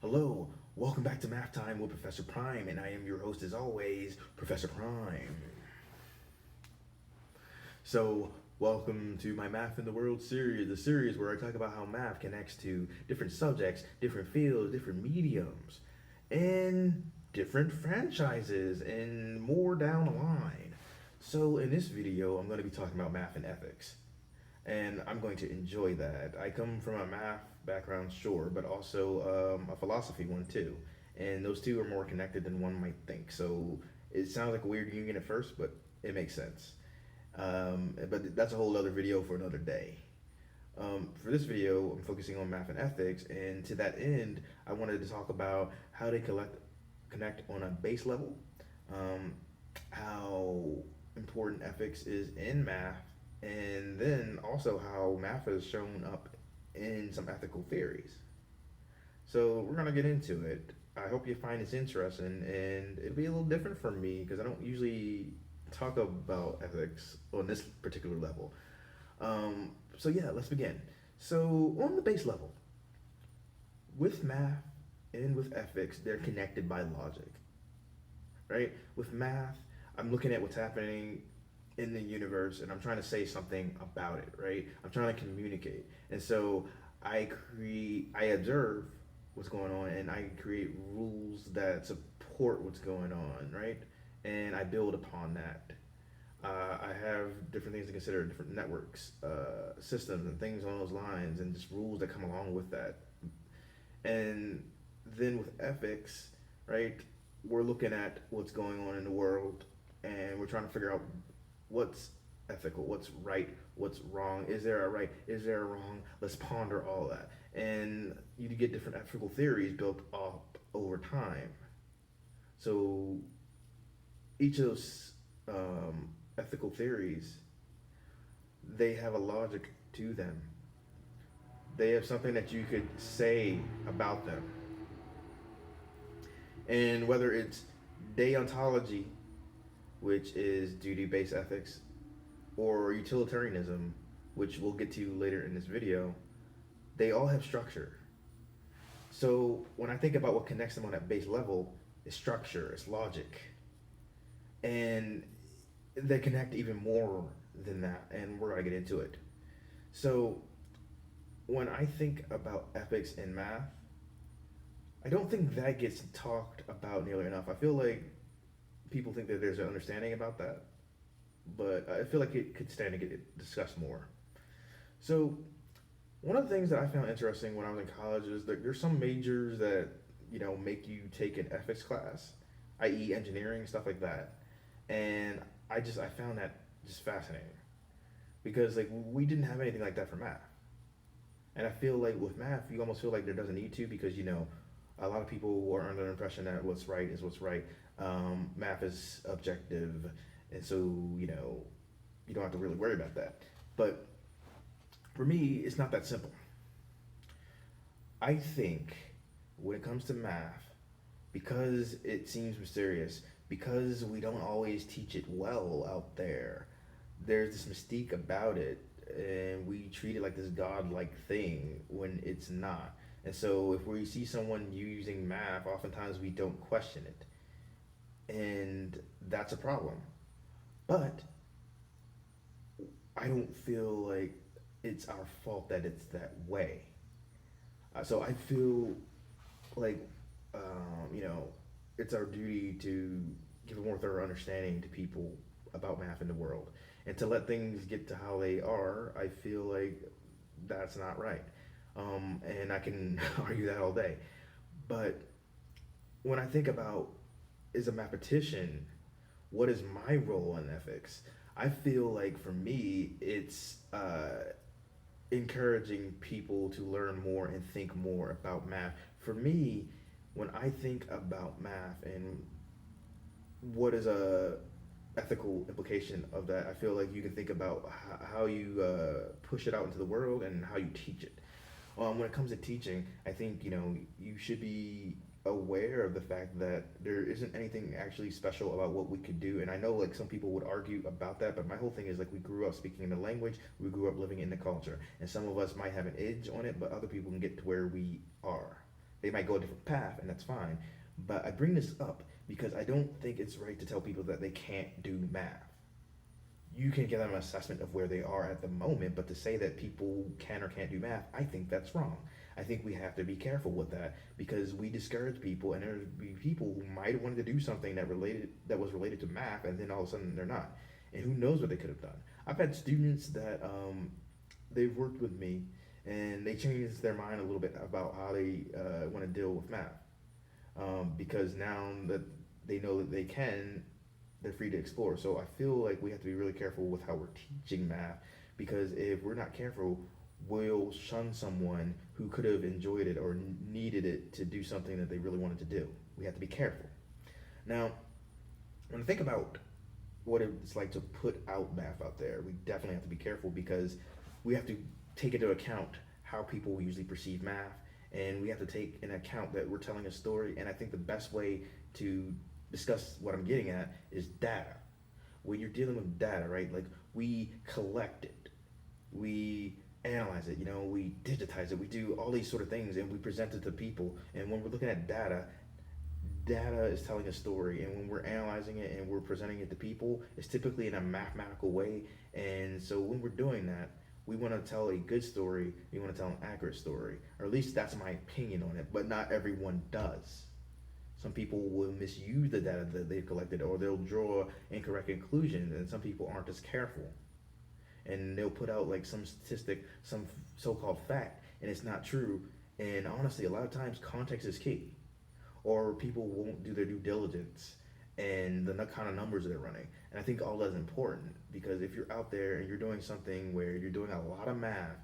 Hello, welcome back to Math Time with Professor Prime, and I am your host as always, Professor Prime. So, welcome to my Math in the World series, the series where I talk about how math connects to different subjects, different fields, different mediums, and different franchises, and more down the line. So, in this video, I'm going to be talking about math and ethics, and I'm going to enjoy that. I come from a math background, sure, but also a philosophy one too, and those two are more connected than one might think. So it sounds like a weird union at first, but it makes sense. But that's a whole other video for another day. For this video, I'm focusing on math and ethics, and to that end, I wanted to talk about how they connect on a base level, how important ethics is in math, and then also how math has shown up in some ethical theories. So we're gonna get into it. I hope you find this interesting, and it'll be a little different for me because I don't usually talk about ethics on this particular level. So yeah, let's begin. So on the base level, with math and with ethics, they're connected by logic, right? With math, I'm looking at what's happening in the universe and I'm trying to say something about it, right? I'm trying to communicate. And so I observe what's going on and I create rules that support what's going on, right? And I build upon that. I have different things to consider, different networks, systems, and things on those lines, and just rules that come along with that. And then with ethics, right, we're looking at what's going on in the world and we're trying to figure out what's ethical, what's right, what's wrong, is there a right, is there a wrong, let's ponder all that. And you get different ethical theories built up over time. So each of those ethical theories, they have a logic to them. They have something that you could say about them. And whether it's deontology, which is duty-based ethics, or utilitarianism, which we'll get to later in this video, they all have structure. So when I think about what connects them on that base level, it's structure, it's logic. And they connect even more than that, and we're gonna get into it. So when I think about ethics in math, I don't think that gets talked about nearly enough. I feel like people think that there's an understanding about that, but I feel like it could stand to get discussed more. So one of the things that I found interesting when I was in college is that there's some majors that make you take an ethics class, i.e., engineering, stuff like that, and I found that just fascinating because like we didn't have anything like that for math, and I feel like with math you almost feel like there doesn't need to because a lot of people are under the impression that what's right is what's right. Math is objective, and so you don't have to really worry about that. But for me, it's not that simple. I think when it comes to math, because it seems mysterious, because we don't always teach it well out there, there's this mystique about it, and we treat it like this godlike thing when it's not. And so if we see someone using math, oftentimes we don't question it. And that's a problem. But I don't feel like it's our fault that it's that way. So I feel like, it's our duty to give a more thorough understanding to people about math in the world. And to let things get to how they are, I feel like that's not right. And I can argue that all day. But when I think about as a mathematician, what is my role in ethics? I feel like for me, it's encouraging people to learn more and think more about math. For me, when I think about math and what is a ethical implication of that, I feel like you can think about how you push it out into the world and how you teach it. When it comes to teaching, I think you should be aware of the fact that there isn't anything actually special about what we could do. And I know like some people would argue about that, but my whole thing is like we grew up speaking the language, we grew up living in the culture, and some of us might have an edge on it, but other people can get to where we are. They might go a different path, and that's fine. But I bring this up because I don't think it's right to tell people that they can't do math. You can give them an assessment of where they are at the moment, but to say that people can or can't do math, I think that's wrong. I think we have to be careful with that because we discourage people, and there'd be people who might have wanted to do something that was related to math, and then all of a sudden they're not. And who knows what they could have done? I've had students that they've worked with me, and they changed their mind a little bit about how they want to deal with math, because now that they know that they can, they're free to explore. So I feel like we have to be really careful with how we're teaching math, because if we're not careful, we'll shun someone who could have enjoyed it or needed it to do something that they really wanted to do. We have to be careful. Now, when I think about what it's like to put out math out there, we definitely have to be careful because we have to take into account how people usually perceive math, and we have to take into account that we're telling a story. And I think the best way to discuss what I'm getting at is data. When you're dealing with data, right? Like, we collect it, we analyze it, we digitize it, we do all these sort of things, and we present it to people. And when we're looking at data is telling a story, and when we're analyzing it and we're presenting it to people, it's typically in a mathematical way. And so when we're doing that, we want to tell a good story, we want to tell an accurate story, or at least that's my opinion on it, but not everyone does. Some people will misuse the data that they've collected, or they'll draw incorrect conclusions, and some people aren't as careful. And they'll put out like some statistic, some so-called fact, and it's not true. And honestly, a lot of times context is key. Or people won't do their due diligence and the kind of numbers they're running. And I think all that's important, because if you're out there and you're doing something where you're doing a lot of math,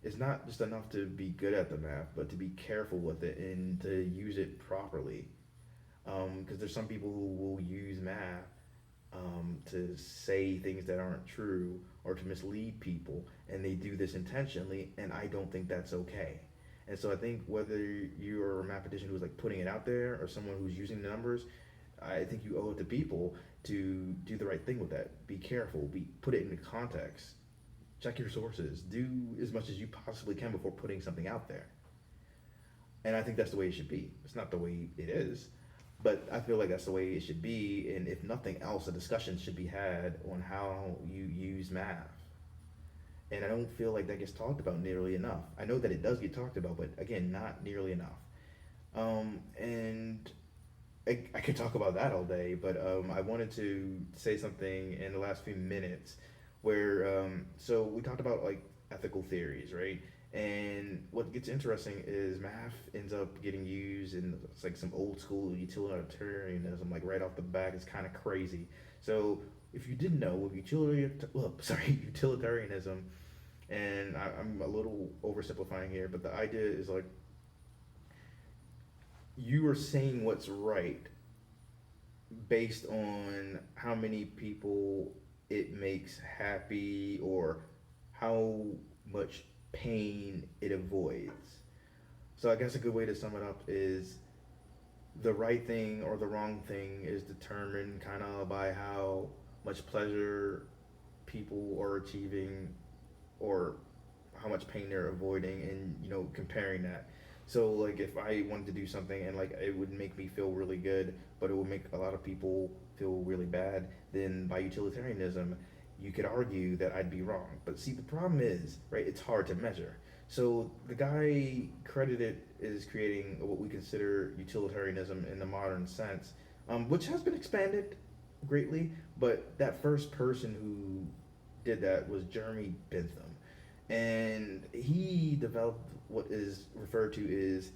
it's not just enough to be good at the math, but to be careful with it and to use it properly. Because there's some people who will use math to say things that aren't true or to mislead people, and they do this intentionally, and I don't think that's okay. And so I think whether you're a mathematician who's like putting it out there or someone who's using the numbers, I think you owe it to people to do the right thing with that. Be careful, put it into context, check your sources, do as much as you possibly can before putting something out there. And I think that's the way it should be. It's not the way it is, but I feel like that's the way it should be. And if nothing else, a discussion should be had on how you use math. And I don't feel like that gets talked about nearly enough. I know that it does get talked about, but again, not nearly enough. And I could talk about that all day, but I wanted to say something in the last few minutes where, so we talked about like ethical theories, right? And what gets interesting is math ends up getting used in like some old school utilitarianism, like right off the bat. It's kind of crazy. So if you didn't know, with utilitarianism, and I'm a little oversimplifying here, but the idea is like you are saying what's right based on how many people it makes happy or how much pain it avoids. So I guess a good way to sum it up is the right thing or the wrong thing is determined kind of by how much pleasure people are achieving or how much pain they're avoiding, and comparing that. So like if I wanted to do something and like it would make me feel really good, but it would make a lot of people feel really bad, then by utilitarianism you could argue that I'd be wrong. But see, the problem is, right, it's hard to measure. So the guy credited is creating what we consider utilitarianism in the modern sense, which has been expanded greatly, but that first person who did that was Jeremy Bentham. And he developed what is referred to as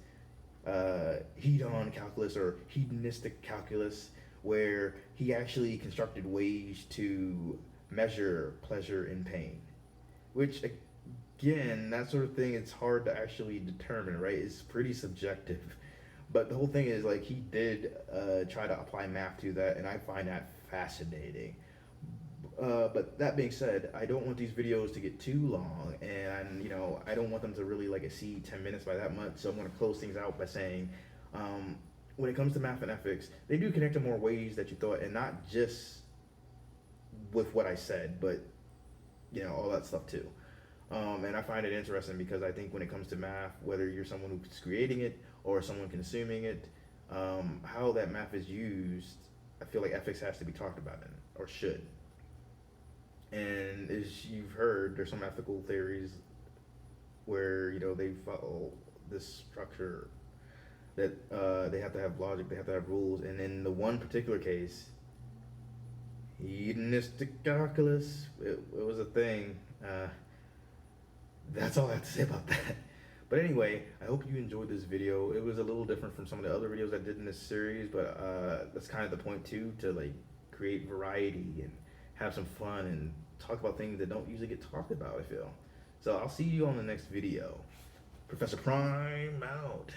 Hedonistic Calculus or Hedonistic Calculus, where he actually constructed ways to measure pleasure and pain, which again, that sort of thing, it's hard to actually determine, right? It's pretty subjective. But the whole thing is like he did try to apply math to that, and I find that fascinating. But that being said, I don't want these videos to get too long, and I don't want them to really like exceed 10 minutes by that much. So I'm going to close things out by saying, when it comes to math and ethics, they do connect in more ways that you thought, and not just with what I said, but all that stuff too. And I find it interesting because I think when it comes to math, whether you're someone who's creating it or someone consuming it, how that math is used, I feel like ethics has to be talked about in it, or should. And as you've heard, there's some ethical theories where they follow this structure that they have to have logic, they have to have rules, and in the one particular case, Hedonistic Calculus, it was a thing. That's all I have to say about that. But anyway, I hope you enjoyed this video. It was a little different from some of the other videos I did in this series, but that's kind of the point too, to like create variety and have some fun and talk about things that don't usually get talked about, I feel. So I'll see you on the next video. Professor Prime out.